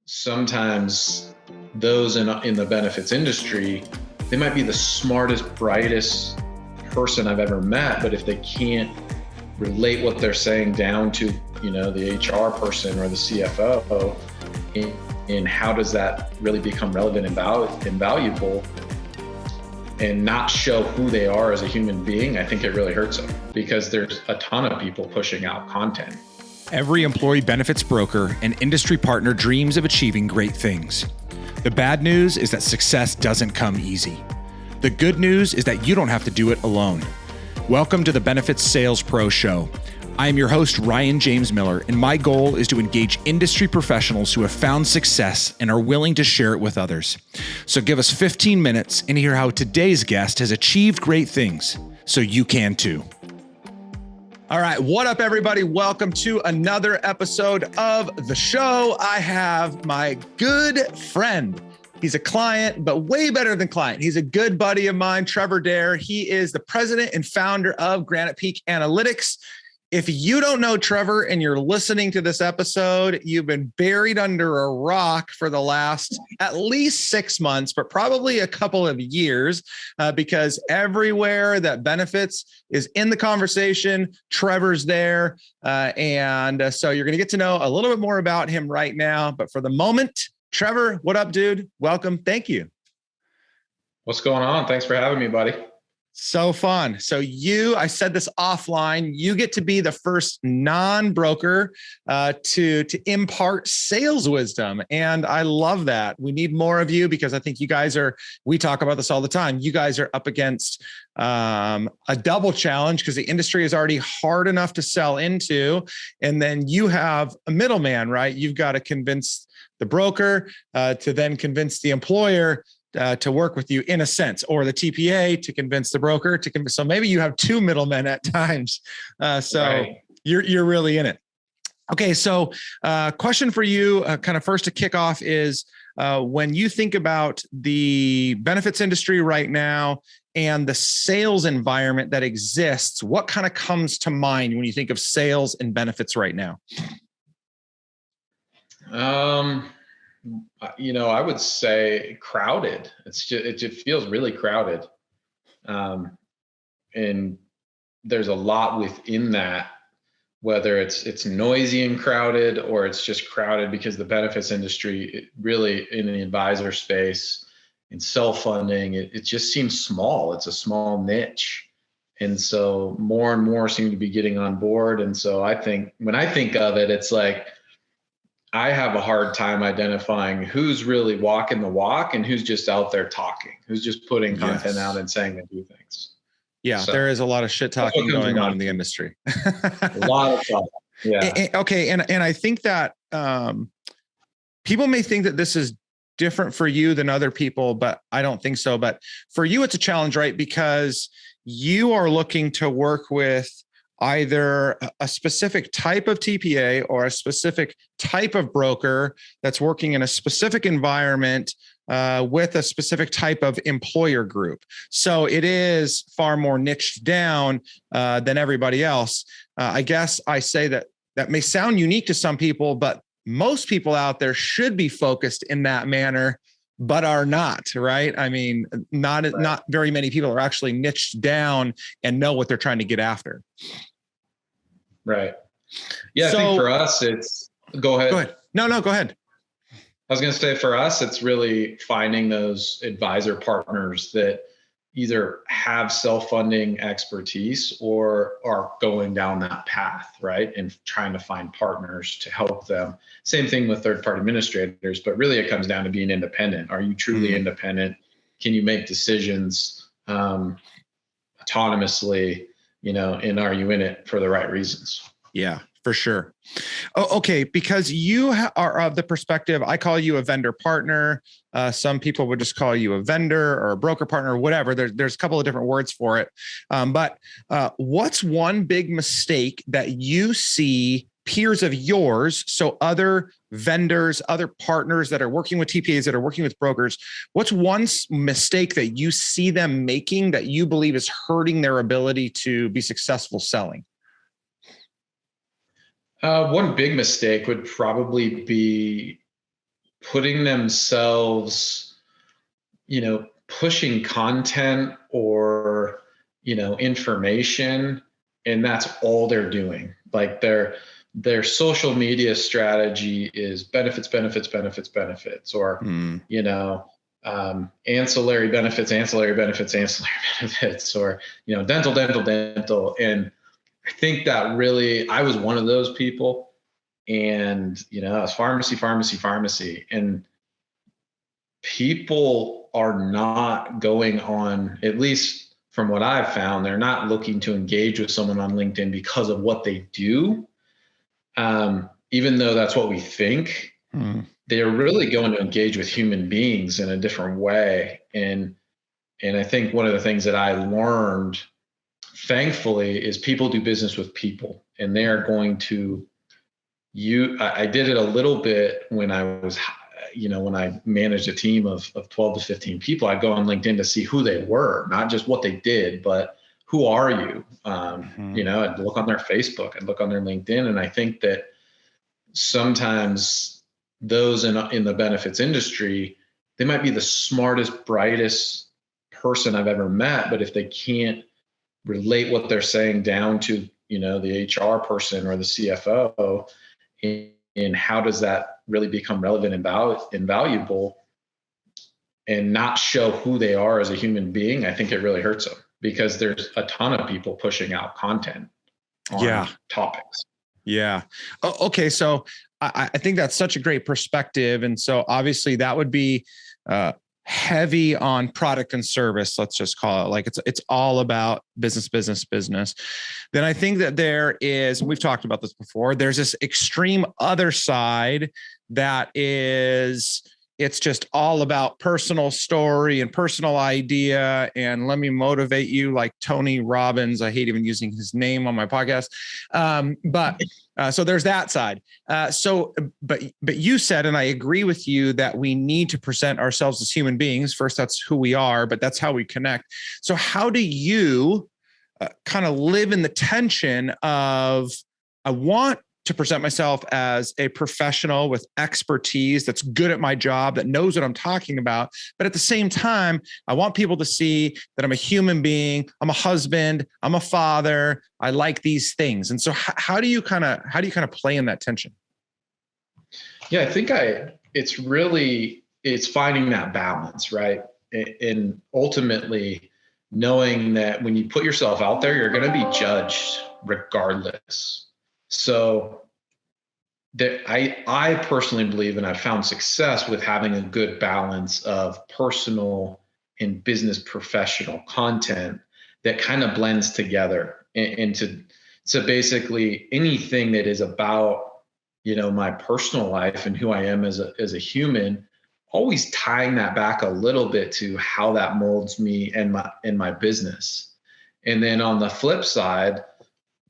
sometimes those in the benefits industry, they might be the smartest, brightest person I've ever met, but if they can't relate what they're saying down to, the HR person or the CFO, and how does that really become relevant and valuable and not show who they are as a human being, I think it really hurts them because there's a ton of people pushing out content. Every employee benefits broker and industry partner dreams of achieving great things. The bad news is that success doesn't come easy. The good news is that you don't have to do it alone. Welcome to the Benefits Sales Pro Show. I am your host, Ryan James Miller, and my goal is to engage industry professionals who have found success and are willing to share it with others. So give us 15 minutes and hear how today's guest has achieved great things so you can too. All right, what up, everybody? Welcome to another episode of the show. I have my good friend. He's a client, but way better than client. He's a good buddy of mine, Trevor Daer. He is the president and founder of Granite Analytics. If you don't know Trevor and you're listening to this episode, you've been buried under a rock for the last at least 6 months, but probably a couple of years, because everywhere that benefits is in the conversation, Trevor's there. And so you're going to get to know a little bit more about him right now. But for the moment, Trevor, what up, dude? Welcome. Thank you. What's going on? Thanks for having me, buddy. So fun. So I said this offline, you get to be the first non-broker to impart sales wisdom. And I love that. We need more of you because I think you guys we talk about this all the time. You guys are up against a double challenge because the industry is already hard enough to sell into. And then you have a middleman, right? You've got to convince the broker to then convince the employer to work with you in a sense, or the TPA to convince the broker to convince. So maybe you have two middlemen at times. Right. You're really in it. Okay. So question for you, kind of first to kick off is when you think about the benefits industry right now and the sales environment that exists, what kind of comes to mind when you think of sales and benefits right now? I would say crowded. It just feels really crowded. And there's a lot within that, whether it's noisy and crowded, or it's just crowded because the benefits industry really in the advisor space in self-funding, it just seems small. It's a small niche. And so more and more seem to be getting on board. And so when I think of it, it's like, I have a hard time identifying who's really walking the walk and who's just out there talking, who's just putting content out and saying they do things. Yeah, so, there is a lot of shit talking going on in the industry. A lot of talk. Yeah. Okay. And I think that people may think that this is different for you than other people, but I don't think so. But for you, it's a challenge, right? Because you are looking to work with either a specific type of TPA or a specific type of broker that's working in a specific environment with a specific type of employer group. So it is far more niched down than everybody else. I guess I say that may sound unique to some people, but most people out there should be focused in that manner, but are not, right? I mean, not very many people are actually niched down and know what they're trying to get after. Right. Yeah. So, I think for us, go ahead. Go ahead. No, go ahead. I was going to say for us, it's really finding those advisor partners that either have self-funding expertise or are going down that path, right? And trying to find partners to help them. Same thing with third-party administrators, but really it comes down to being independent. Are you truly independent? Can you make decisions autonomously, and are you in it for the right reasons? Yeah, for sure. Oh, okay. Because you are of the perspective, I call you a vendor partner. Some people would just call you a vendor or a broker partner or whatever. There's a couple of different words for it. But what's one big mistake that you see peers of yours, so other vendors, other partners that are working with TPAs, that are working with brokers, what's one mistake that you see them making that you believe is hurting their ability to be successful selling? One big mistake would probably be putting themselves, pushing content or, information, and that's all they're doing. Like their social media strategy is benefits, benefits, benefits, benefits, or, ancillary benefits, ancillary benefits, ancillary benefits, or, dental, dental, dental. And I think that really, I was one of those people. And, I was pharmacy, pharmacy, pharmacy. And people are not going on, at least from what I've found, they're not looking to engage with someone on LinkedIn because of what they do. Even though that's what we think, they're really going to engage with human beings in a different way. And I think one of the things that I learned, thankfully, is people do business with people, and they are going to I did it a little bit when I was, when I managed a team of 12 to 15 people. I'd go on LinkedIn to see who they were, not just what they did, but who are you? I'd look on their Facebook, I'd look on their LinkedIn. And I think that sometimes those in the benefits industry, they might be the smartest, brightest person I've ever met, but if they can't relate what they're saying down to, the HR person or the CFO, and how does that really become relevant and valuable, and not show who they are as a human being, I think it really hurts them, because there's a ton of people pushing out content on topics. Yeah. Okay. So I think that's such a great perspective. And so obviously that would be heavy on product and service. Let's just call it, like it's all about business, business, business. Then I think that there is, we've talked about this before, there's this extreme other side that is, it's just all about personal story and personal idea. And let me motivate you, like Tony Robbins. I hate even using his name on my podcast. So there's that side. But you said, and I agree with you, that we need to present ourselves as human beings. First, that's who we are, but that's how we connect. So how do you kind of live in the tension of, I want to present myself as a professional with expertise that's good at my job, that knows what I'm talking about. But at the same time, I want people to see that I'm a human being, I'm a husband, I'm a father, I like these things. And so how do you kind of play in that tension? Yeah, I think it's finding that balance, right? And ultimately knowing that when you put yourself out there, you're going to be judged regardless. So that I personally believe, and I've found success with having a good balance of personal and business professional content that kind of blends together. And so basically anything that is about, my personal life and who I am as a human, always tying that back a little bit to how that molds me and my business. And then on the flip side,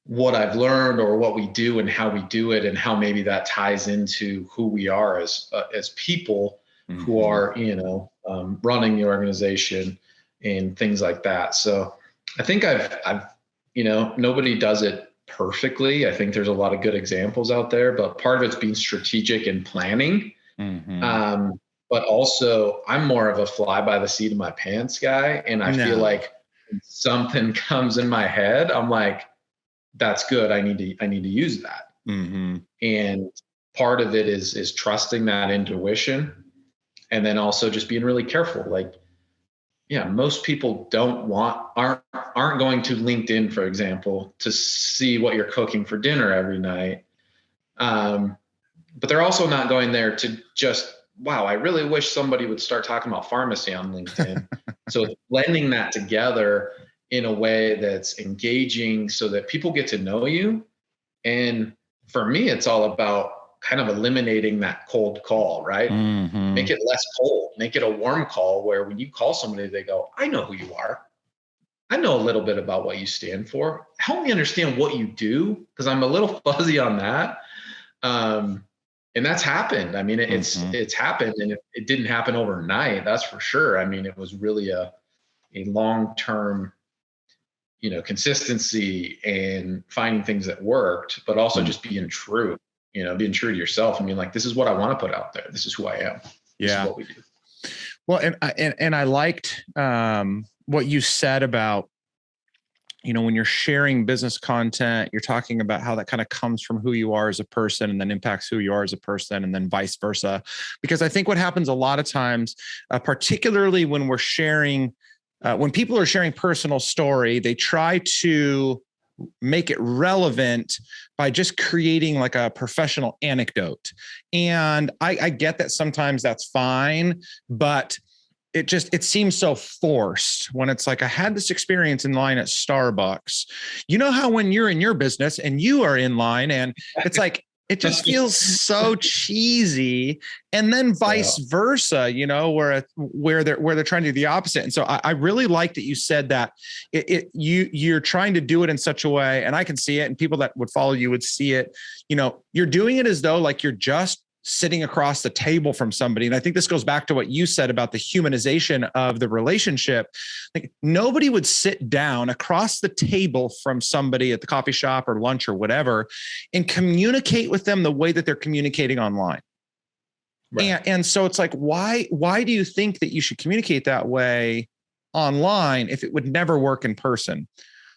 what I've learned or what we do and how we do it, and how maybe that ties into who we are as people who are, running the organization and things like that. So I think I've nobody does it perfectly. I think there's a lot of good examples out there, but part of it's being strategic and planning. But also I'm more of a fly by the seat of my pants guy. And I feel like when something comes in my head, I'm like, that's good. I need to use that. And part of it is trusting that intuition, and then also just being really careful. Like, most people aren't going to LinkedIn, for example, to see what you're cooking for dinner every night. But they're also not going there to just, wow, I really wish somebody would start talking about pharmacy on LinkedIn. So blending that together in a way that's engaging so that people get to know you. And for me, it's all about kind of eliminating that cold call, right? Make it less cold, make it a warm call, where when you call somebody, they go, I know who you are. I know a little bit about what you stand for. Help me understand what you do, because I'm a little fuzzy on that. And that's happened. I mean, it's happened, and it didn't happen overnight. That's for sure. I mean, it was really a long-term, consistency and finding things that worked, but also just being true. being true to yourself and being like, this is what I want to put out there. This is who I am. This is what we do. Well, and I liked what you said about, when you're sharing business content, you're talking about how that kind of comes from who you are as a person and then impacts who you are as a person and then vice versa. Because I think what happens a lot of times, particularly when we're sharing, when people are sharing personal story, they try to make it relevant by just creating like a professional anecdote. And I get that sometimes that's fine, but it seems so forced when it's like, I had this experience in line at Starbucks. You know how when you're in your business and you are in line and it's like, it just feels so cheesy. And then vice versa, where they're trying to do the opposite. And so I really like that you said that you're trying to do it in such a way, and I can see it, and people that would follow you would see it. You're doing it as though like you're just sitting across the table from somebody. And I think this goes back to what you said about the humanization of the relationship. Like nobody would sit down across the table from somebody at the coffee shop or lunch or whatever and communicate with them the way that they're communicating online. Right. And so it's like, why do you think that you should communicate that way online if it would never work in person?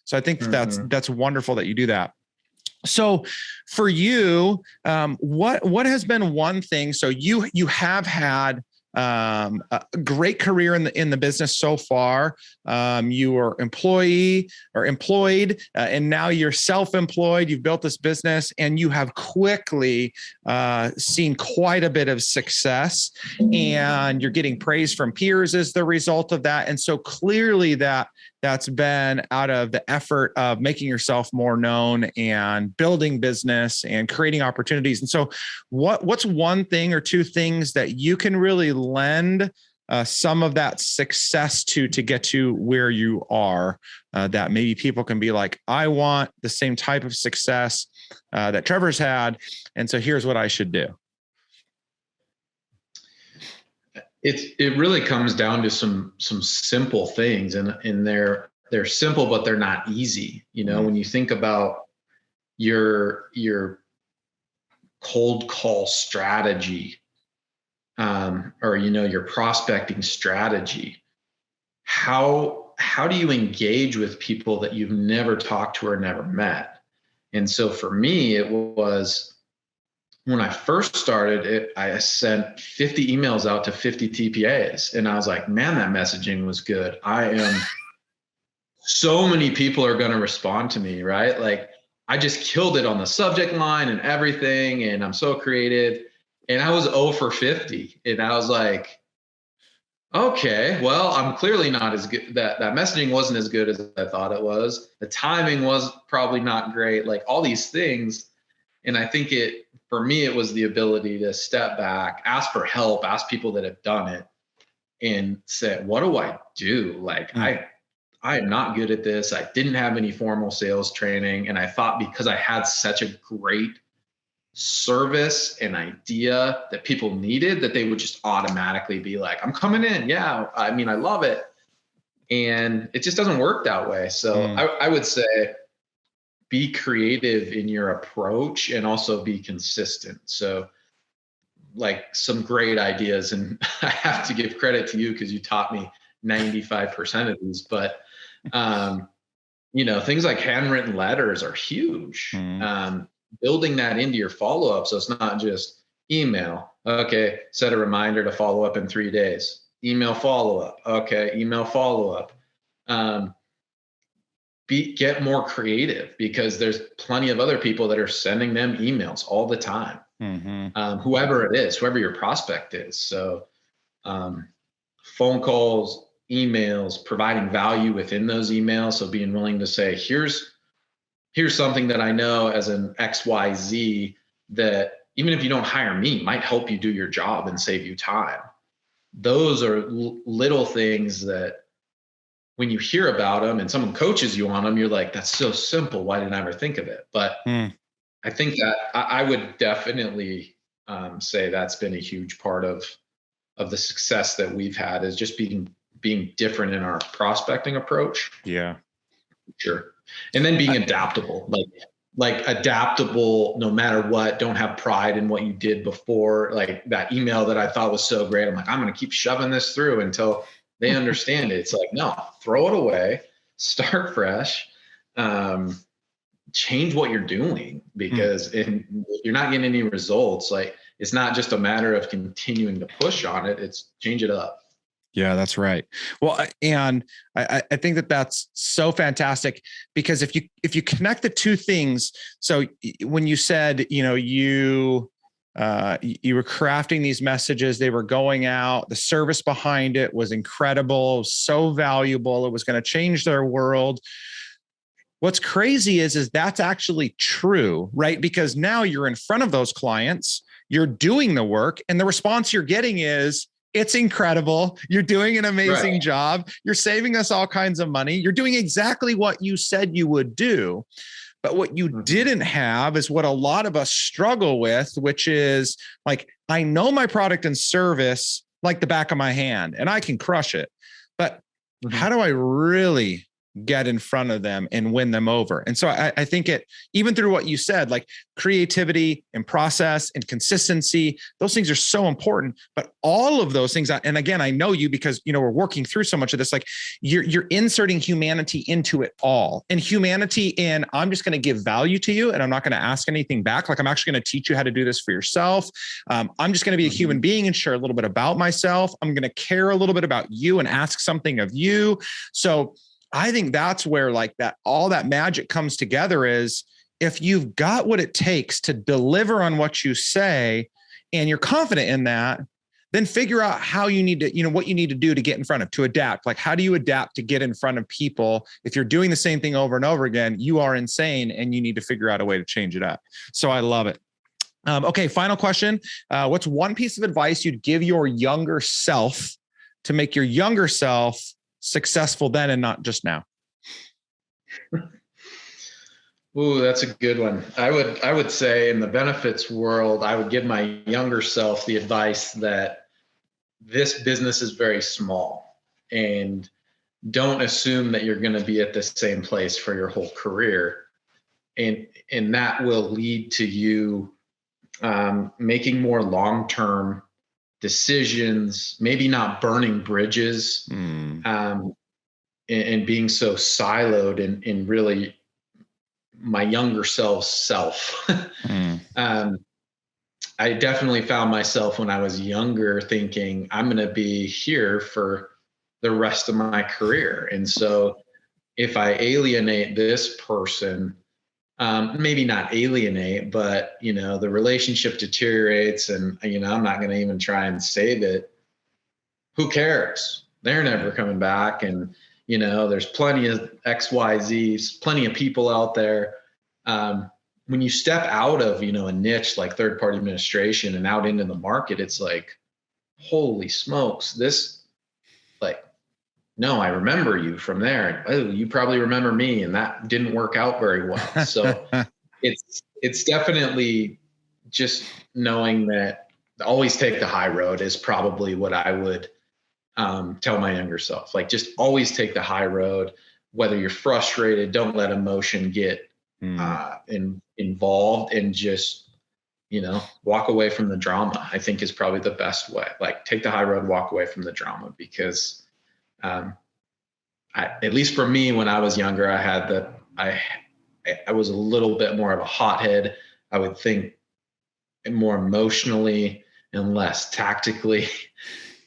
So I think that's wonderful that you do that. So for you, what has been one thing? So you have had a great career in the business so far. You were employed, and now you're self-employed. You've built this business, and you have quickly seen quite a bit of success, and you're getting praise from peers as the result of that. And so clearly that's been out of the effort of making yourself more known and building business and creating opportunities. And so what's one thing or two things that you can really lend some of that success to get to where you are, that maybe people can be like, I want the same type of success that Trevor's had. And so here's what I should do. It really comes down to some simple things, and they're simple, but they're not easy. When you think about your cold call strategy, or your prospecting strategy, how do you engage with people that you've never talked to or never met? And so for me, it was, when I first started, I sent 50 emails out to 50 TPAs. And I was like, man, that messaging was good. So many people are going to respond to me, right? Like I just killed it on the subject line and everything. And I'm so creative. And I was 0 for 50. And I was like, okay, well, I'm clearly not as good. That messaging wasn't as good as I thought it was. The timing was probably not great, like all these things. And I think for me, it was the ability to step back, ask for help, ask people that have done it, and say, what do I do? Like, I am not good at this. I didn't have any formal sales training. And I thought because I had such a great service and idea that people needed, that they would just automatically be like, I'm coming in. Yeah. I mean, I love it. And it just doesn't work that way. So I would say, be creative in your approach and also be consistent. So like some great ideas, and I have to give credit to you because you taught me 95% of these, but things like handwritten letters are huge. Building that into your follow-up. So it's not just email. Okay. Set a reminder to follow up in 3 days. Email follow-up. Okay. Email follow-up. Get more creative, because there's plenty of other people that are sending them emails all the time. Whoever it is, whoever your prospect is. So phone calls, emails, providing value within those emails. So being willing to say, here's something that I know as an XYZ that even if you don't hire me, might help you do your job and save you time. Those are little things that, when you hear about them and someone coaches you on them, you're like, that's so simple. Why didn't I ever think of it? But I think that I would definitely say that's been a huge part of the success that we've had, is just being different in our prospecting approach. Yeah, sure. And then being adaptable. Like like adaptable no matter what. Don't have pride in what you did before. Like that email that I thought was so great, I'm like, I'm going to keep shoving this through until they understand it. It's like, no, throw it away, start fresh, change what you're doing, because if you're not getting any results, like it's not just a matter of continuing to push on it, it's change it up. Yeah, that's right. Well, and I think that that's so fantastic, because if you connect the two things, so when you said, you were crafting these messages, they were going out, the service behind it was incredible, so valuable, it was going to change their world. What's crazy is that's actually true, right? Because now you're in front of those clients, you're doing the work, and the response you're getting is, it's incredible. You're doing an amazing job. You're saving us all kinds of money. You're doing exactly what you said you would do. But what you didn't have is what a lot of us struggle with, which is like, I know my product and service like the back of my hand, and I can crush it. But how do I really get in front of them and win them over? And so I think even through what you said, like creativity and process and consistency, those things are so important. But all of those things, and again, I know you because, we're working through so much of this, like you're inserting humanity into it all, and humanity in, I'm just going to give value to you and I'm not going to ask anything back. Like I'm actually going to teach you how to do this for yourself. I'm just going to be a human being and share a little bit about myself. I'm going to care a little bit about you and ask something of you. So I think that's where like that, all that magic comes together, is if you've got what it takes to deliver on what you say and you're confident in that, then figure out how you need to, what you need to do to get in front of, to adapt. Like, how do you adapt to get in front of people? If you're doing the same thing over and over again, you are insane and you need to figure out a way to change it up. So I love it. Okay. Final question. What's one piece of advice you'd give your younger self to make your younger self successful then and not just now? Ooh, that's a good one. I would say in the benefits world, I would give my younger self the advice that this business is very small, and don't assume that you're going to be at the same place for your whole career. And that will lead to you making more long-term decisions, maybe not burning bridges, and being so siloed in really my younger self. I definitely found myself when I was younger thinking, I'm going to be here for the rest of my career. And so if I alienate this person, maybe not alienate, but the relationship deteriorates, and I'm not going to even try and save it. Who cares? They're never coming back. And there's plenty of XYZs, plenty of people out there. When you step out of a niche like third-party administration and out into the market, it's like, holy smokes, this, like, no, I remember you from there. Oh, you probably remember me, and that didn't work out very well. So it's definitely just knowing that always take the high road is probably what I would tell my younger self. Like, just always take the high road. Whether you're frustrated, don't let emotion get involved, and just walk away from the drama, I think is probably the best way. Like, take the high road, walk away from the drama, because at least for me, when I was younger, I was a little bit more of a hothead. I would think more emotionally and less tactically.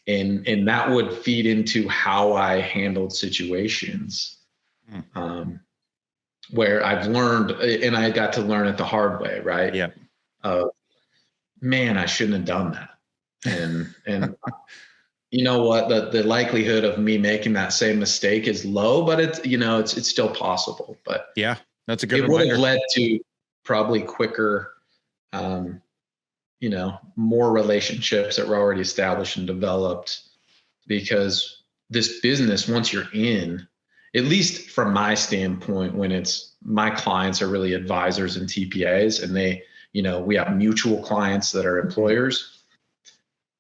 And that would feed into how I handled situations, where I've learned, and I got to learn it the hard way, right? Yeah. Man, I shouldn't have done that. And you know what? The likelihood of me making that same mistake is low, but it's still possible. But yeah, that's a good reminder. It would have led to probably quicker, more relationships that were already established and developed, because this business, once you're in, at least from my standpoint, when it's my clients are really advisors and TPAs, and they, we have mutual clients that are employers.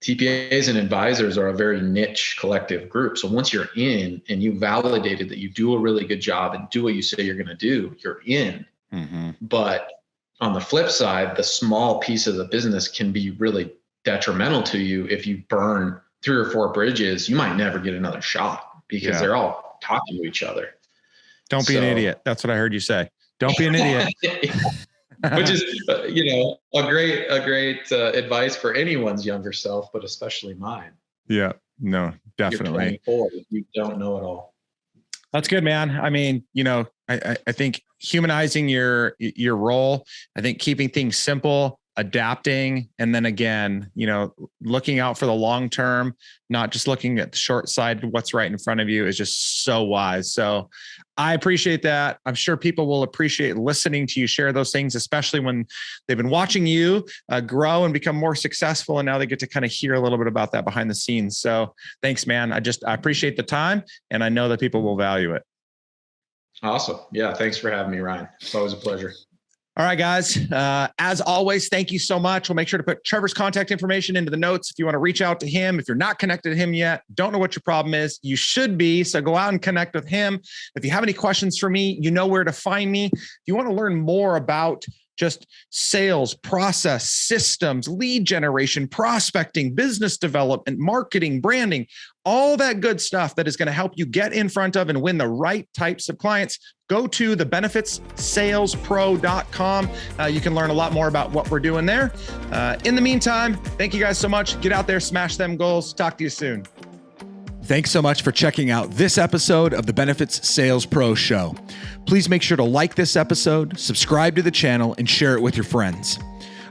TPAs and advisors are a very niche collective group. So once you're in and you validated that you do a really good job and do what you say you're going to do, you're in. But on the flip side, the small piece of the business can be really detrimental to you. If you burn 3 or 4 bridges, you might never get another shot because they're all talking to each other. Don't be an idiot. That's what I heard you say. Don't be an idiot. Which is, a great advice for anyone's younger self, but especially mine. Yeah, no, definitely. You're 24, you don't know it all. That's good, man. I mean, I think humanizing your role, I think keeping things simple, adapting, and then again, looking out for the long term, not just looking at the short side, what's right in front of you is just so wise. So I appreciate that. I'm sure people will appreciate listening to you share those things, especially when they've been watching you grow and become more successful. And now they get to kind of hear a little bit about that behind the scenes. So thanks, man. I appreciate the time, and I know that people will value it. Awesome. Yeah. Thanks for having me, Ryan. It's always a pleasure. All right, guys. As always, thank you so much. We'll make sure to put Trevor's contact information into the notes if you want to reach out to him. If you're not connected to him yet, don't know what your problem is, you should be. So go out and connect with him. If you have any questions for me, you know where to find me. If you want to learn more about just sales, process, systems, lead generation, prospecting, business development, marketing, branding, all that good stuff that is going to help you get in front of and win the right types of clients, go to thebenefitssalespro.com. You can learn a lot more about what we're doing there. In the meantime, thank you guys so much. Get out there, smash them goals. Talk to you soon. Thanks so much for checking out this episode of the Benefits Sales Pro Show. Please make sure to like this episode, subscribe to the channel, and share it with your friends.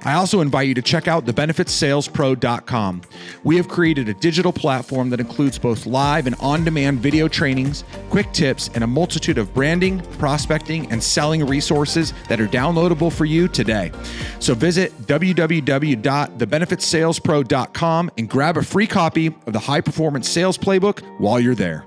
I also invite you to check out thebenefitssalespro.com. We have created a digital platform that includes both live and on-demand video trainings, quick tips, and a multitude of branding, prospecting, and selling resources that are downloadable for you today. So visit www.thebenefitssalespro.com and grab a free copy of the High Performance Sales Playbook while you're there.